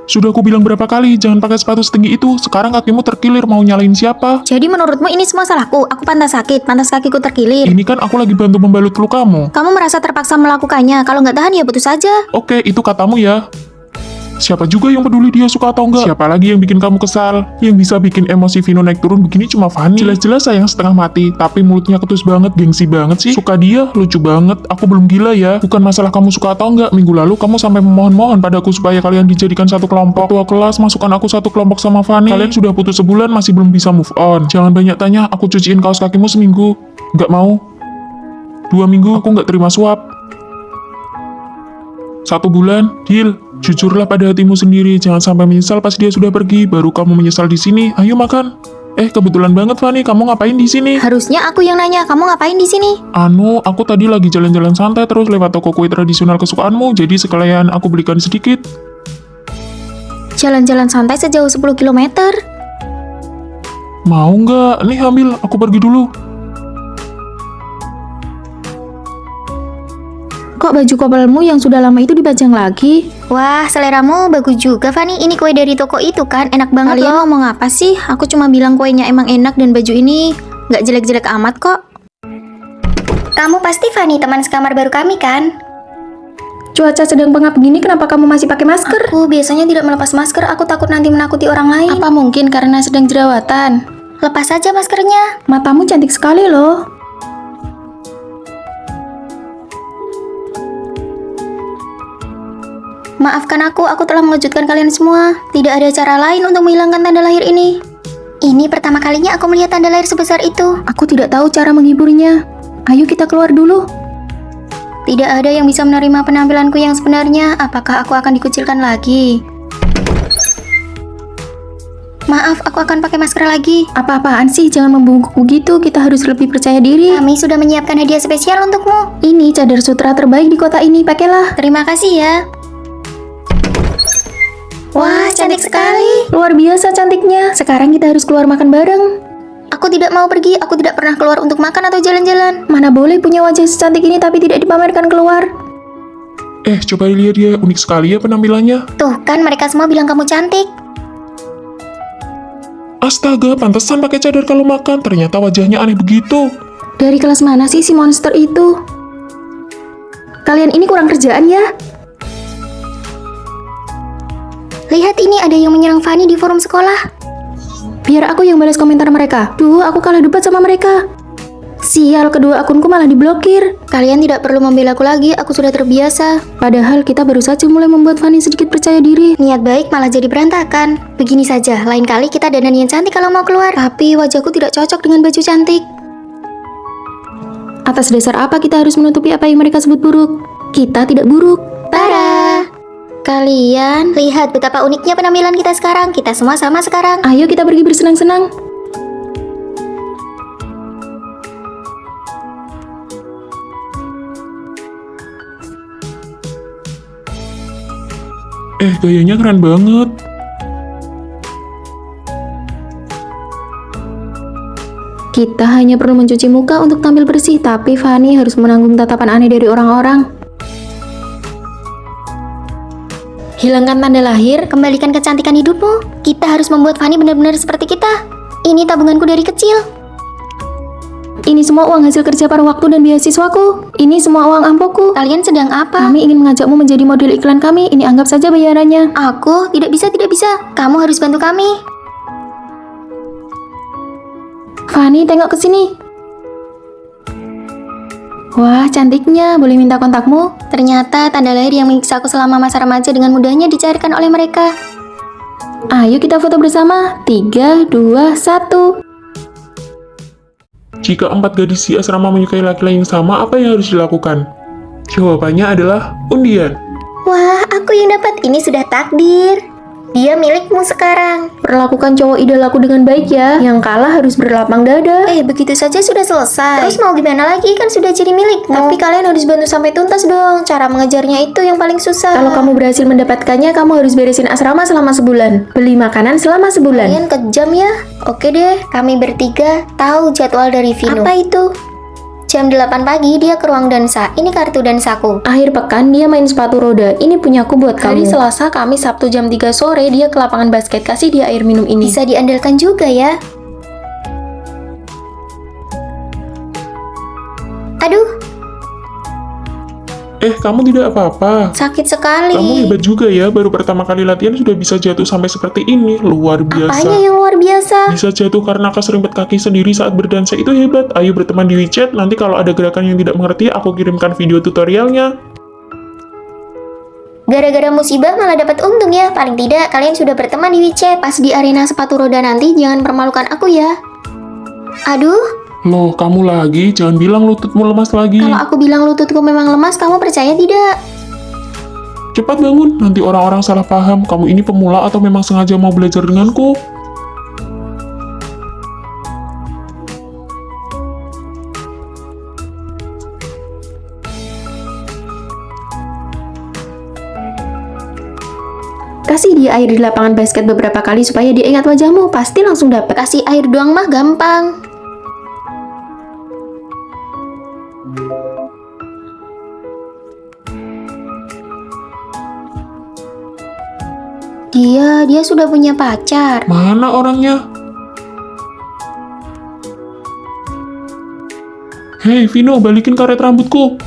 Sudah aku bilang berapa kali, jangan pakai sepatu setinggi itu. Sekarang kakimu terkilir, mau nyalain siapa? Jadi menurutmu ini semua salahku? Aku pantas sakit, pantas kakiku terkilir. Ini kan aku lagi bantu membalut lukamu. Kamu merasa terpaksa melakukannya, kalau nggak tahan ya putus saja. Oke, itu katamu ya. Siapa juga yang peduli dia suka atau enggak? Siapa lagi yang bikin kamu kesal? Yang bisa bikin emosi Vino naik turun begini cuma Fanny. Jelas-jelas sayang setengah mati, tapi mulutnya ketus banget, gengsi banget sih. Suka dia, lucu banget. Aku belum gila ya. Bukan masalah kamu suka atau enggak. Minggu lalu kamu sampai memohon-mohon padaku supaya kalian dijadikan satu kelompok. Ketua kelas masukkan aku satu kelompok sama Fanny. Kalian sudah putus sebulan masih belum bisa move on. Jangan banyak tanya, aku cuciin kaos kakimu seminggu. Nggak mau. 2 minggu, aku nggak terima suap. 1 bulan, deal. Jujurlah pada hatimu sendiri, jangan sampai menyesal pas dia sudah pergi, baru kamu menyesal di sini. Ayo makan. Kebetulan banget Fanny, kamu ngapain di sini? Harusnya aku yang nanya, kamu ngapain di sini? Aku tadi lagi jalan-jalan santai terus lewat toko kue tradisional kesukaanmu, jadi sekalian aku belikan sedikit. Jalan-jalan santai sejauh 10 km. Mau nggak? Nih ambil, aku pergi dulu. Kok baju kopelmu yang sudah lama itu dipajang lagi? Wah, seleramu bagus juga, Fanny. Ini kue dari toko itu kan, enak banget. Kalian ngomong apa sih? Aku cuma bilang kuenya emang enak dan baju ini nggak jelek-jelek amat kok. Kamu pasti Fanny, teman sekamar baru kami kan? Cuaca sedang pengap gini, kenapa kamu masih pakai masker? Aku biasanya tidak melepas masker, aku takut nanti menakuti orang lain. Apa mungkin karena sedang jerawatan? Lepas saja maskernya. Matamu cantik sekali loh. Maafkan aku telah mengejutkan kalian semua. Tidak ada cara lain untuk menghilangkan tanda lahir ini. Ini pertama kalinya aku melihat tanda lahir sebesar itu. Aku tidak tahu cara menghiburnya. Ayo kita keluar dulu. Tidak ada yang bisa menerima penampilanku yang sebenarnya. Apakah aku akan dikucilkan lagi? Maaf, aku akan pakai masker lagi. Apa-apaan sih? Jangan membungkuk begitu. Kita harus lebih percaya diri. Kami sudah menyiapkan hadiah spesial untukmu. Ini cadar sutra terbaik di kota ini. Pakailah. Terima kasih ya. Wah, cantik sekali. Luar biasa cantiknya. Sekarang kita harus keluar makan bareng. Aku tidak mau pergi. Aku tidak pernah keluar untuk makan atau jalan-jalan. Mana boleh punya wajah secantik ini tapi tidak dipamerkan keluar. Coba lihat ya, unik sekali ya penampilannya. Tuh kan, mereka semua bilang kamu cantik. Astaga, pantesan pakai cadar kalau makan. Ternyata wajahnya aneh begitu. Dari kelas mana sih si monster itu? Kalian ini kurang kerjaan ya? Lihat ini, ada yang menyerang Fanny di forum sekolah. Biar aku yang balas komentar mereka. Duh, aku kalah debat sama mereka. Sial, kedua akunku malah diblokir. Kalian tidak perlu membela aku lagi, aku sudah terbiasa. Padahal kita baru saja mulai membuat Fanny sedikit percaya diri. Niat baik malah jadi berantakan. Begini saja, lain kali kita dandan yang cantik kalau mau keluar. Tapi wajahku tidak cocok dengan baju cantik. Atas dasar apa kita harus menutupi apa yang mereka sebut buruk? Kita tidak buruk. Tara! Kalian lihat betapa uniknya penampilan kita sekarang. Kita semua sama sekarang. Ayo kita pergi bersenang-senang. Gayanya keren banget. Kita hanya perlu mencuci muka untuk tampil bersih, tapi Fanny harus menanggung tatapan aneh dari orang-orang. Hilangkan tanda lahir, kembalikan kecantikan hidupmu. Kita harus membuat Fanny benar-benar seperti kita. Ini tabunganku dari kecil. Ini semua uang hasil kerja paruh waktu dan beasiswaku. Ini semua uang ampuhku. Kalian sedang apa? Kami ingin mengajakmu menjadi model iklan kami. Ini anggap saja bayarannya. Aku tidak bisa. Kamu harus bantu kami. Fanny, tengok ke sini. Wah, cantiknya. Boleh minta kontakmu? Ternyata tanda lahir yang menyiksa aku selama masa remaja dengan mudahnya dicairkan oleh mereka. Ayo kita foto bersama. 3, 2, 1. Jika 4 gadis di asrama menyukai laki-laki yang sama, apa yang harus dilakukan? Jawabannya adalah undian. Wah, aku yang dapat. Ini sudah takdir. Dia milikmu sekarang. Perlakukan cowok idolaku dengan baik ya. Yang kalah harus berlapang dada. Begitu saja sudah selesai. Terus mau gimana lagi? Kan sudah jadi milikmu. Tapi kalian harus bantu sampai tuntas dong. Cara mengejarnya itu yang paling susah. Kalau kamu berhasil mendapatkannya, kamu harus beresin asrama selama sebulan. Beli makanan selama sebulan. Kalian kejam ya? Oke deh, kami bertiga tahu jadwal dari Vino. Apa itu? Jam 8 pagi dia ke ruang dansa. Ini kartu dansaku. Akhir pekan dia main sepatu roda. Ini punyaku buat kamu. Hari Selasa, Kamis, Sabtu jam 3 sore dia ke lapangan basket. Kasih dia air minum ini. Bisa diandalkan juga ya. Aduh. Kamu tidak apa-apa. Sakit sekali. Kamu hebat juga ya, baru pertama kali latihan sudah bisa jatuh sampai seperti ini. Luar biasa. Apanya yang luar biasa? Bisa jatuh karena keserempet kaki sendiri saat berdansa itu hebat. Ayo berteman di WeChat, nanti kalau ada gerakan yang tidak mengerti, aku kirimkan video tutorialnya. Gara-gara musibah malah dapat untung ya. Paling tidak kalian sudah berteman di WeChat. Pas di arena sepatu roda nanti jangan permalukan aku ya. Aduh, Loh, kamu lagi? Jangan bilang lututmu lemas lagi. kalau aku bilang lututku memang lemas, kamu percaya tidak? Cepat bangun, nanti orang-orang salah paham. Kamu ini pemula atau memang sengaja mau belajar denganku? Kasih dia air di lapangan basket beberapa kali supaya dia ingat wajahmu, pasti langsung dapat. Kasih air doang mah gampang. Dia sudah punya pacar. Mana orangnya? Hei, Vino, balikin karet rambutku.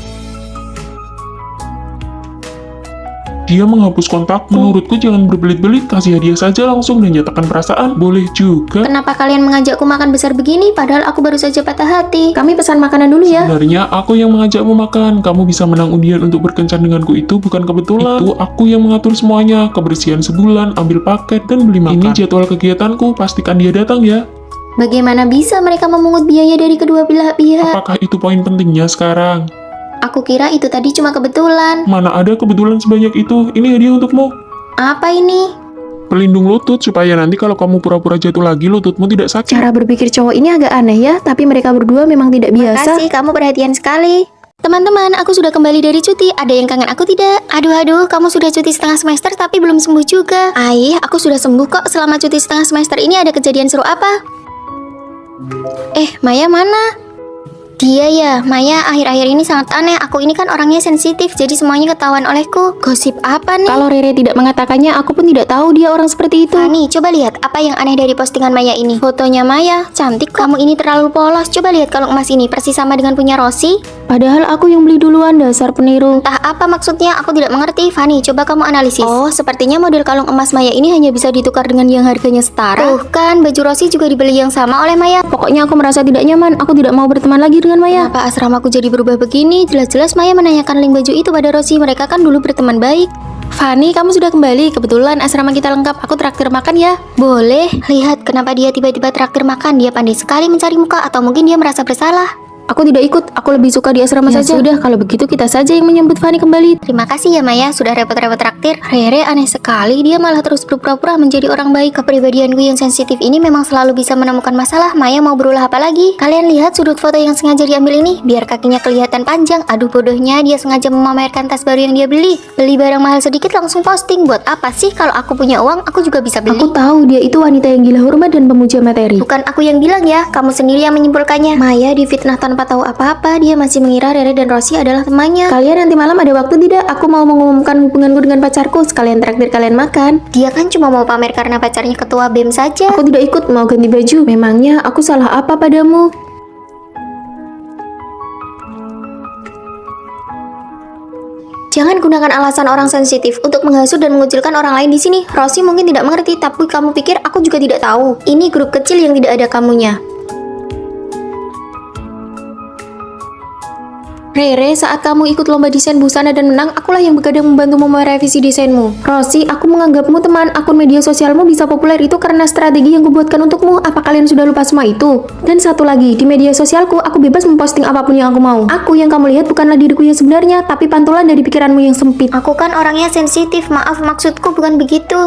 Dia menghapus kontakku. Menurutku jangan berbelit-belit, kasih hadiah saja langsung dan nyatakan perasaan. Boleh juga. Kenapa kalian mengajakku makan besar begini padahal aku baru saja patah hati? Kami pesan makanan dulu ya. Sebenarnya aku yang mengajakmu makan. Kamu bisa menang undian untuk berkencan denganku itu bukan kebetulan. Itu aku yang mengatur semuanya. Kebersihan sebulan, ambil paket, dan beli makan. Ini jadwal kegiatanku, pastikan dia datang ya. Bagaimana bisa mereka memungut biaya dari kedua belah pihak? Apakah itu poin pentingnya sekarang? Aku kira itu tadi cuma kebetulan. Mana ada kebetulan sebanyak itu? Ini hadiah untukmu. Apa ini? Pelindung lutut supaya nanti kalau kamu pura-pura jatuh lagi lututmu tidak sakit. Cara berpikir cowok ini agak aneh ya, tapi mereka berdua memang tidak biasa. Makasih, kamu perhatian sekali. Teman-teman, aku sudah kembali dari cuti. Ada yang kangen aku tidak? Aduh, kamu sudah cuti setengah semester tapi belum sembuh juga. Aku sudah sembuh kok. Selama cuti setengah semester ini ada kejadian seru apa? Maya mana? Dia ya, Maya akhir-akhir ini sangat aneh. Aku ini kan orangnya sensitif, jadi semuanya ketahuan olehku. Gosip apa nih? Kalau Rere tidak mengatakannya, aku pun tidak tahu dia orang seperti itu. Fani, coba lihat apa yang aneh dari postingan Maya ini. Fotonya Maya, cantik kok. Kamu ini terlalu polos. Coba lihat kalung emas ini, persis sama dengan punya Rosi. Padahal aku yang beli duluan, dasar peniru. Entah apa maksudnya, aku tidak mengerti. Fani, coba kamu analisis. Oh, sepertinya model kalung emas Maya ini hanya bisa ditukar dengan yang harganya setara. Tuh kan, baju Rosi juga dibeli yang sama oleh Maya. Pokoknya aku merasa tidak nyaman, aku tidak mau berteman lagi dengan Maya. Kenapa asramaku jadi berubah begini? Jelas-jelas Maya menanyakan link baju itu pada Rosi. Mereka kan dulu berteman baik. Fani, kamu sudah kembali. Kebetulan asrama kita lengkap. Aku traktir makan ya. Boleh. Lihat kenapa dia tiba-tiba traktir makan. Dia pandai sekali mencari muka atau mungkin dia merasa bersalah. Aku tidak ikut. Aku lebih suka di asrama saja. Sudah, kalau begitu kita saja yang menyambut Fani kembali. Terima kasih ya Maya, sudah repot-repot traktir. Rere aneh sekali, dia malah terus berpura-pura menjadi orang baik. Kepribadianku yang sensitif ini memang selalu bisa menemukan masalah. Maya mau berulah apa lagi? Kalian lihat sudut foto yang sengaja diambil ini, biar kakinya kelihatan panjang. Aduh bodohnya, dia sengaja memamerkan tas baru yang dia beli. Beli barang mahal sedikit langsung posting. Buat apa sih? Kalau aku punya uang, aku juga bisa beli. Aku tahu dia itu wanita yang gila hormat dan pemuja materi. Bukan aku yang bilang ya, kamu sendiri yang menyimpulkannya. Maya difitnah tanpa tahu apa-apa. Dia masih mengira Rere dan Rosi adalah temannya. Kalian nanti malam ada waktu tidak? Aku mau mengumumkan hubunganku dengan pacarku. Sekalian traktir kalian makan. Dia kan cuma mau pamer karena pacarnya ketua BEM saja. Aku tidak ikut, mau ganti baju. Memangnya aku salah apa padamu? Jangan gunakan alasan orang sensitif untuk menghasut dan mengucilkan orang lain di sini. Rosi mungkin tidak mengerti, tapi kamu pikir aku juga tidak tahu. Ini grup kecil yang tidak ada kamunya. Rere, saat kamu ikut lomba desain busana dan menang, akulah yang begadang membantumu merevisi desainmu. Rosi, aku menganggapmu teman. Akun media sosialmu bisa populer itu karena strategi yang kubuatkan untukmu. Apa kalian sudah lupa semua itu? Dan satu lagi, di media sosialku, aku bebas memposting apapun yang aku mau. Aku yang kamu lihat bukanlah diriku yang sebenarnya, tapi pantulan dari pikiranmu yang sempit. Aku kan orangnya sensitif, maaf maksudku bukan begitu.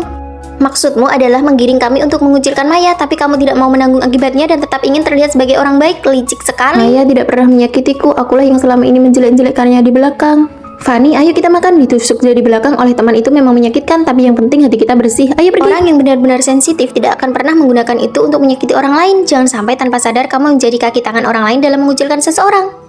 Maksudmu adalah menggiring kami untuk mengucilkan Maya, tapi kamu tidak mau menanggung akibatnya dan tetap ingin terlihat sebagai orang baik. Licik sekali. Maya tidak pernah menyakitiku, akulah yang selama ini menjelek-jelekkannya di belakang. Fani, ayo kita makan. Ditusuk dari belakang oleh teman itu memang menyakitkan, tapi yang penting hati kita bersih. Ayo pergi. Orang yang benar-benar sensitif tidak akan pernah menggunakan itu untuk menyakiti orang lain. Jangan sampai tanpa sadar kamu menjadi kaki tangan orang lain dalam mengucilkan seseorang.